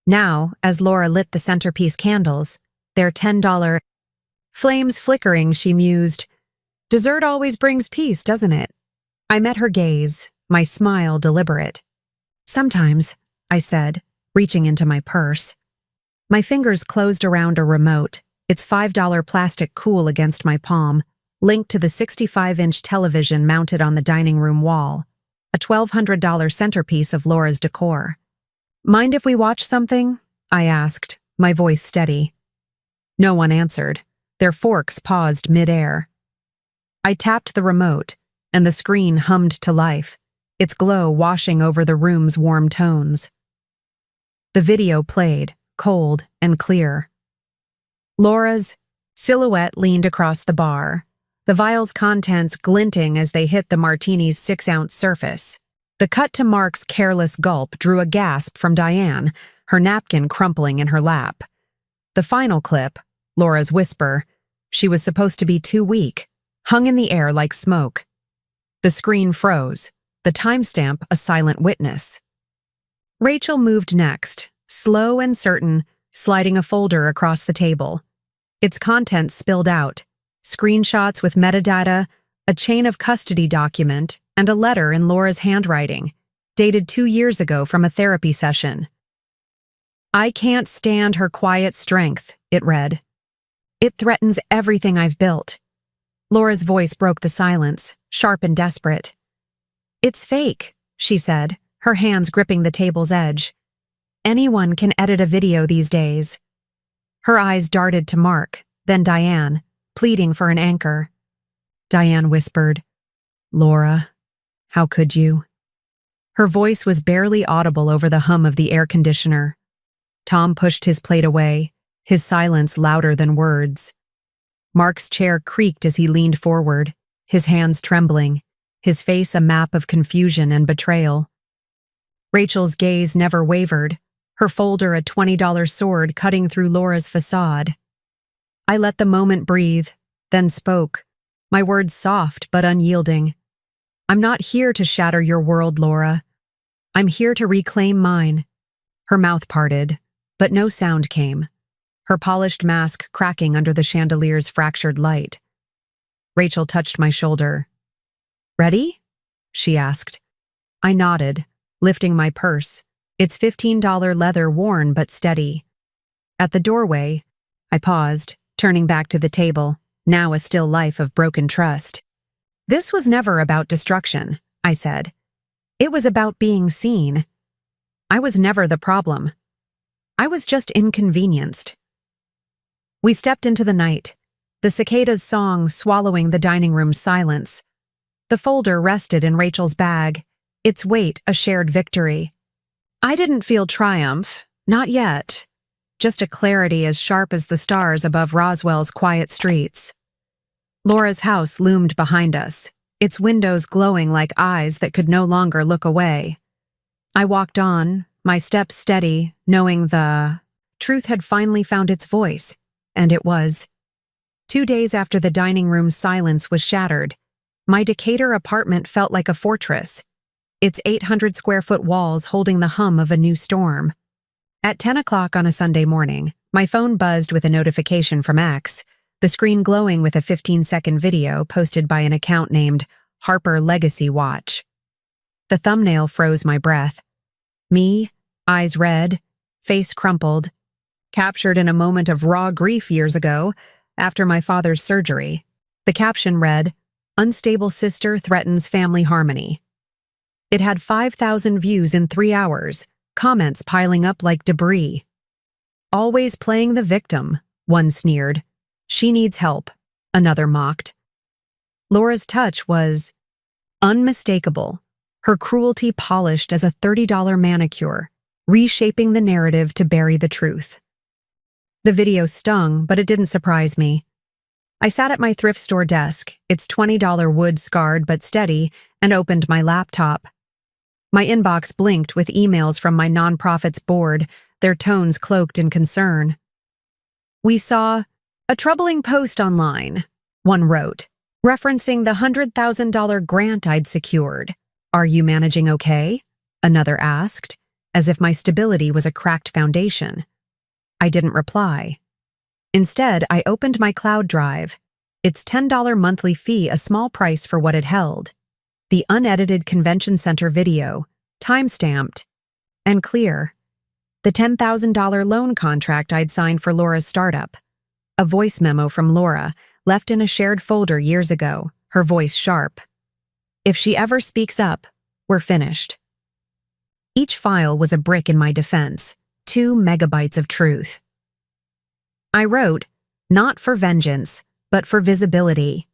Now, as Laura lit the centerpiece candles, their $10 flames flickering, she mused, "Dessert always brings peace, doesn't it?" I met her gaze, my smile deliberate. "Sometimes," I said, reaching into my purse. My fingers closed around a remote, its $5 plastic cool against my palm, linked to the 65-inch television mounted on the dining room wall, a $1,200 centerpiece of Laura's decor. "Mind if we watch something?" I asked, my voice steady. No one answered. Their forks paused mid-air. I tapped the remote, and the screen hummed to life, its glow washing over the room's warm tones. The video played, cold and clear. Laura's silhouette leaned across the bar, the vial's contents glinting as they hit the martini's 6-ounce surface. The cut to Mark's careless gulp drew a gasp from Diane, her napkin crumpling in her lap. The final clip, Laura's whisper, "She was supposed to be too weak," hung in the air like smoke. The screen froze, the timestamp a silent witness. Rachel moved next, slow and certain, sliding a folder across the table. Its contents spilled out, screenshots with metadata, a chain of custody document, and a letter in Laura's handwriting, dated 2 years ago from a therapy session. "I can't stand her quiet strength," it read. "It threatens everything I've built." Laura's voice broke the silence, sharp and desperate. "It's fake," she said, her hands gripping the table's edge. "Anyone can edit a video these days." Her eyes darted to Mark, then Diane, pleading for an anchor. Diane whispered, "Laura, how could you?" Her voice was barely audible over the hum of the air conditioner. Tom pushed his plate away, his silence louder than words. Mark's chair creaked as he leaned forward, his hands trembling, his face a map of confusion and betrayal. Rachel's gaze never wavered, her folder a $20 sword cutting through Laura's facade. I let the moment breathe, then spoke, my words soft but unyielding. "I'm not here to shatter your world, Laura. I'm here to reclaim mine." Her mouth parted, but no sound came, her polished mask cracking under the chandelier's fractured light. Rachel touched my shoulder. "Ready?" she asked. I nodded, lifting my purse, its $15 leather worn but steady. At the doorway, I paused, turning back to the table, now a still life of broken trust. "This was never about destruction," I said. "It was about being seen. I was never the problem. I was just inconvenienced." We stepped into the night, the cicada's song swallowing the dining room's silence. The folder rested in Rachel's bag, its weight a shared victory. I didn't feel triumph, not yet, just a clarity as sharp as the stars above Roswell's quiet streets. Laura's house loomed behind us, its windows glowing like eyes that could no longer look away. I walked on, my steps steady, knowing the truth had finally found its voice, and it was. 2 days after the dining room's silence was shattered, my Decatur apartment felt like a fortress, its 800-square-foot walls holding the hum of a new storm. At 10 o'clock on a Sunday morning, my phone buzzed with a notification from X, the screen glowing with a 15-second video posted by an account named Harper Legacy Watch. The thumbnail froze my breath. Me, eyes red, face crumpled, captured in a moment of raw grief years ago, after my father's surgery. The caption read, "Unstable sister threatens family harmony." It had 5,000 views in 3 hours, comments piling up like debris. "Always playing the victim," one sneered. "She needs help," another mocked. Laura's touch was unmistakable, her cruelty polished as a $30 manicure, reshaping the narrative to bury the truth. The video stung, but it didn't surprise me. I sat at my thrift store desk, its $20 wood scarred but steady, and opened my laptop. My inbox blinked with emails from my nonprofit's board, their tones cloaked in concern. "We saw a troubling post online," one wrote, referencing the $100,000 grant I'd secured. "Are you managing okay?" another asked, as if my stability was a cracked foundation. I didn't reply. Instead, I opened my cloud drive, its $10 monthly fee a small price for what it held. The unedited convention center video, time-stamped, and clear. The $10,000 loan contract I'd signed for Laura's startup. A voice memo from Laura, left in a shared folder years ago, her voice sharp. "If she ever speaks up, we're finished." Each file was a brick in my defense, 2 megabytes of truth. I wrote, not for vengeance, but for visibility.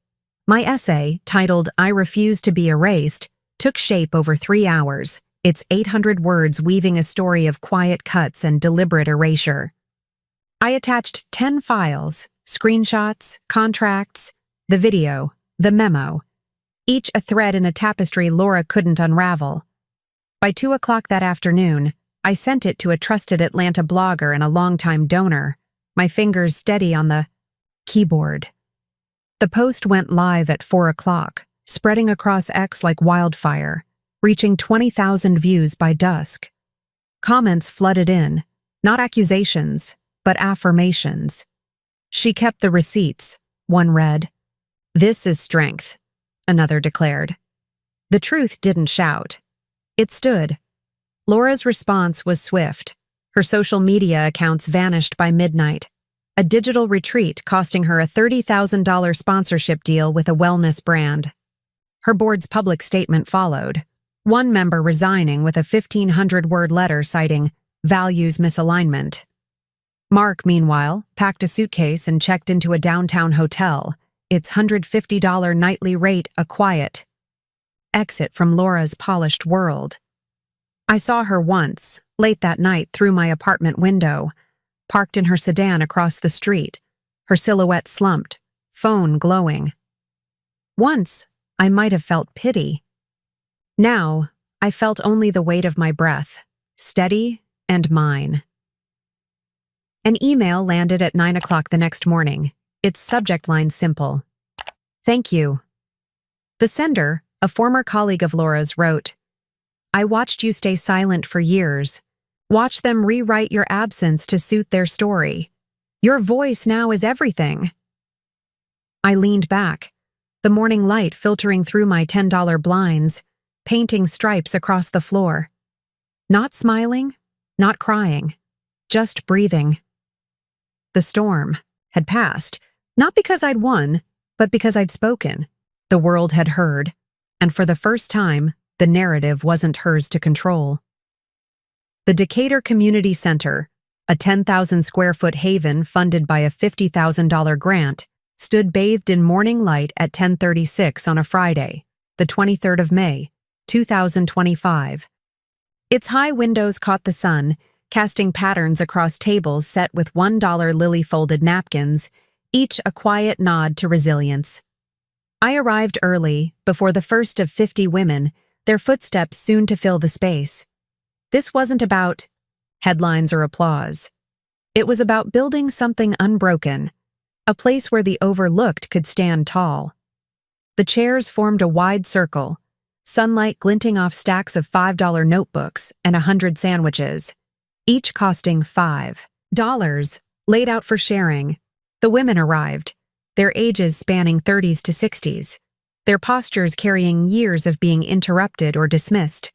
My essay, titled "I Refuse to Be Erased," took shape over 3 hours, its 800 words weaving a story of quiet cuts and deliberate erasure. I attached 10 files, screenshots, contracts, the video, the memo, each a thread in a tapestry Laura couldn't unravel. By 2 o'clock that afternoon, I sent it to a trusted Atlanta blogger and a longtime donor, my fingers steady on the keyboard. The post went live at 4 o'clock, spreading across X like wildfire, reaching 20,000 views by dusk. Comments flooded in, not accusations, but affirmations. "She kept the receipts," one read. "This is strength," another declared. The truth didn't shout. It stood. Laura's response was swift. Her social media accounts vanished by midnight. A digital retreat costing her a $30,000 sponsorship deal with a wellness brand. Her board's public statement followed, one member resigning with a 1,500-word letter citing values misalignment. Mark, meanwhile, packed a suitcase and checked into a downtown hotel, its $150 nightly rate a quiet exit from Laura's polished world. I saw her once, late that night through my apartment window, parked in her sedan across the street, her silhouette slumped, phone glowing. Once, I might have felt pity. Now, I felt only the weight of my breath, steady and mine. An email landed at 9 o'clock the next morning, its subject line simple. "Thank you." The sender, a former colleague of Laura's, wrote, "I watched you stay silent for years. Watch them rewrite your absence to suit their story. Your voice now is everything." I leaned back, the morning light filtering through my $10 blinds, painting stripes across the floor. Not smiling, not crying, just breathing. The storm had passed, not because I'd won, but because I'd spoken. The world had heard, and for the first time, the narrative wasn't hers to control. The Decatur Community Center, a 10,000-square-foot haven funded by a $50,000 grant, stood bathed in morning light at 10:36 on a Friday, the 23rd of May, 2025. Its high windows caught the sun, casting patterns across tables set with $1 lily-folded napkins, each a quiet nod to resilience. I arrived early, before the first of 50 women, their footsteps soon to fill the space. This wasn't about headlines or applause. It was about building something unbroken, a place where the overlooked could stand tall. The chairs formed a wide circle, sunlight glinting off stacks of $5 notebooks and 100 sandwiches, each costing $5, laid out for sharing. The women arrived, their ages spanning 30s to 60s, their postures carrying years of being interrupted or dismissed.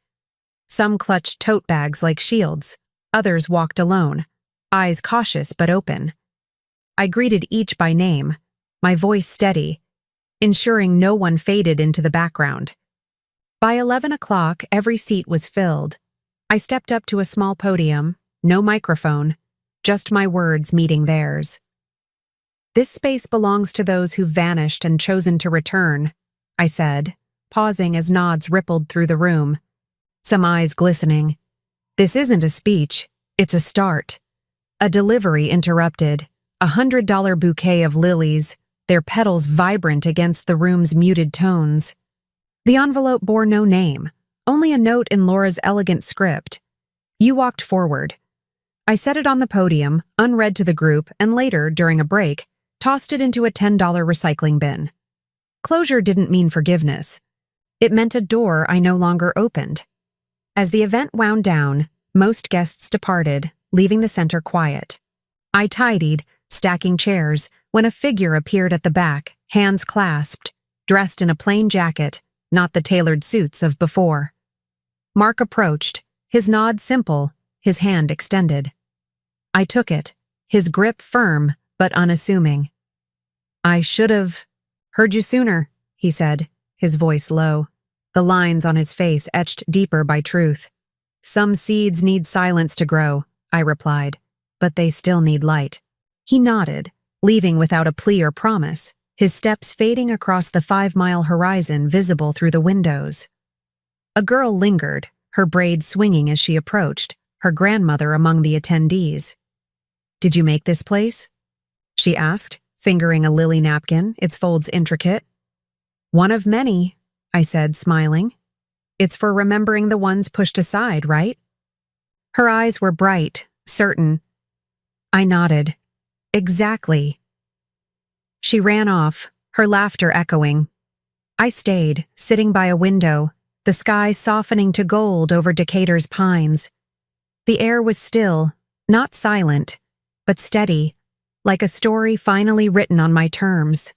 Some clutched tote bags like shields, others walked alone, eyes cautious but open. I greeted each by name, my voice steady, ensuring no one faded into the background. By 11 o'clock, every seat was filled. I stepped up to a small podium, no microphone, just my words meeting theirs. "This space belongs to those who've vanished and chosen to return," I said, pausing as nods rippled through the room, some eyes glistening. "This isn't a speech, it's a start." A delivery interrupted, $100 bouquet of lilies, their petals vibrant against the room's muted tones. The envelope bore no name, only a note in Laura's elegant script. You walked forward. I set it on the podium, unread to the group, and later, during a break, tossed it into a $10 recycling bin. Closure didn't mean forgiveness. It meant a door I no longer opened. As the event wound down, most guests departed, leaving the center quiet. I tidied, stacking chairs, when a figure appeared at the back, hands clasped, dressed in a plain jacket, not the tailored suits of before. Mark approached, his nod simple, his hand extended. I took it, his grip firm but unassuming. I should have heard you sooner, he said, his voice low, the lines on his face etched deeper by truth. Some seeds need silence to grow, I replied, but they still need light. He nodded, leaving without a plea or promise, his steps fading across the 5-mile horizon visible through the windows. A girl lingered, her braids swinging as she approached, her grandmother among the attendees. Did you make this place? She asked, fingering a lily napkin, its folds intricate. One of many, I said, smiling. It's for remembering the ones pushed aside, right? Her eyes were bright, certain. I nodded. Exactly. She ran off, her laughter echoing. I stayed, sitting by a window, the sky softening to gold over Decatur's pines. The air was still, not silent, but steady, like a story finally written on my terms.